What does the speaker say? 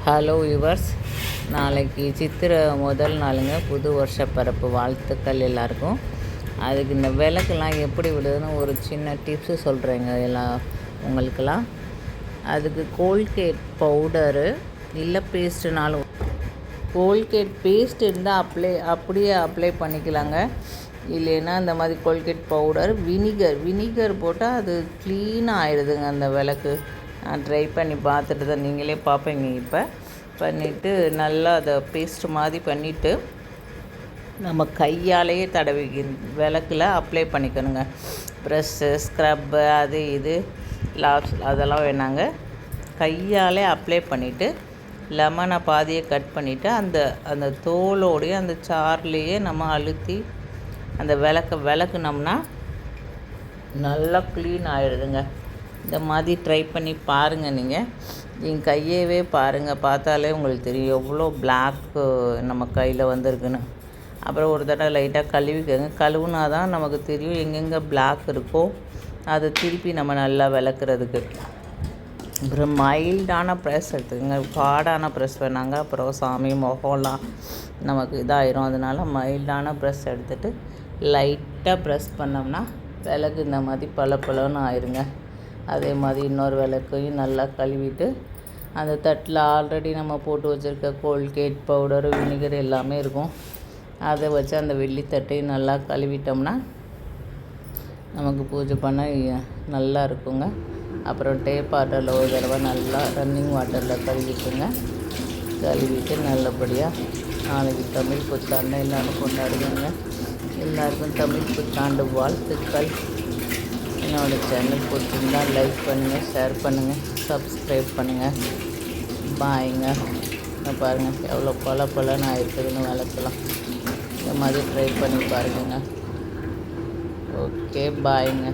Hello yours, நாளைக்கு சித்திரை முதல் நாளுங்க. புது வருஷ பிறப்பு வாழ்த்துக்கள் எல்லாருக்கும். அதுக்கு இந்த விளக்கெல்லாம் எப்படி விடுதுன்னு ஒரு சின்ன டிப்ஸு சொல்கிறேங்க உங்களுக்கெல்லாம். அதுக்கு கோல்கேட் பவுடரு இல்லை பேஸ்ட்டுனாலும், கோல்கேட் பேஸ்ட் இருந்தால் அப்படியே அப்ளை பண்ணிக்கலாங்க. இல்லைன்னா இந்த மாதிரி கோல்கேட் பவுடர், வினிகர் போட்டால் அது க்ளீனாக ஆயிடுதுங்க அந்த விளக்கு. நான் ட்ரை பண்ணி பார்த்துட்டு தான், நீங்களே பார்ப்பீங்க. இப்போ பண்ணிவிட்டு நல்லா அதை பேஸ்ட் மாதிரி பண்ணிவிட்டு நம்ம கையாலேயே விளக்கில் அப்ளை பண்ணிக்கணுங்க. ப்ரெஷ்ஷு, ஸ்க்ரப்பு, அது இது அதெல்லாம் வேணாங்க. கையாலே அப்ளை பண்ணிவிட்டு லெமனை பாதியை கட் பண்ணிவிட்டு அந்த தோலோடைய அந்த சார்லேயே நம்ம அழுத்தி அந்த விளக்குனோம்னா நல்லா க்ளீன் ஆகிடுதுங்க. இந்த மாதிரி ட்ரை பண்ணி பாருங்கள். நீங்கள் கையவே பாருங்கள், பார்த்தாலே உங்களுக்கு தெரியும் எவ்வளோ பிளாக்கு நம்ம கையில் வந்திருக்குன்னு. அப்புறம் ஒரு தடவை லைட்டாக கழுவிக்கங்க. கழுவுனா தான் நமக்கு தெரியும் எங்கெங்கே பிளாக் இருக்கோ அதை திருப்பி நம்ம நல்லா விளக்குறதுக்கு. அப்புறம் மைல்டான ப்ரெஸ் எடுத்துக்கோங்க, ஹார்டான ப்ரெஸ் வேணாங்க. அப்புறம் சாமி முகம்லாம் நமக்கு இதாயிரும். அதனால் மைல்டான ப்ரெஸ் எடுத்துகிட்டு லைட்டாக ப்ரெஸ் பண்ணோம்னா விளக்கு இந்த மாதிரி பளபளன்னு ஆயிருங்க. அதே மாதிரி இன்னொரு விளக்கையும் நல்லா கழுவிட்டு அந்த தட்டில் ஆல்ரெடி நம்ம போட்டு வச்சுருக்க கோல்கேட் பவுடரு, வினிகர் எல்லாமே இருக்கும். அதை வச்சு அந்த வெள்ளித்தட்டையும் நல்லா கழுவிட்டோம்னா நமக்கு பூஜை பண்ண நல்லா இருக்குங்க. அப்புறம் டேப் வாட்டரில் ஒரு தடவை நல்லா ரன்னிங் வாட்டரில் கழுவிட்டு நல்லபடியாக நாளைக்கு தமிழ் புத்தாண்டு எல்லோரும் கொண்டாடுவாங்க. எல்லாருக்கும் தமிழ் புத்தாண்டு வாழ்த்துக்கள். என்னோடய சேனல் பிடிச்சிருந்தால் லைக் பண்ணுங்கள், ஷேர் பண்ணுங்கள், சப்ஸ்கிரைப் பண்ணுங்கள். பாய்ங்க. பாருங்கள் எவ்வளோ பலன்னு ஆகிருக்குதுன்னு விளக்கலாம். இந்த மாதிரி ட்ரை பண்ணி பாருங்க. ஓகே, பாய்ங்க.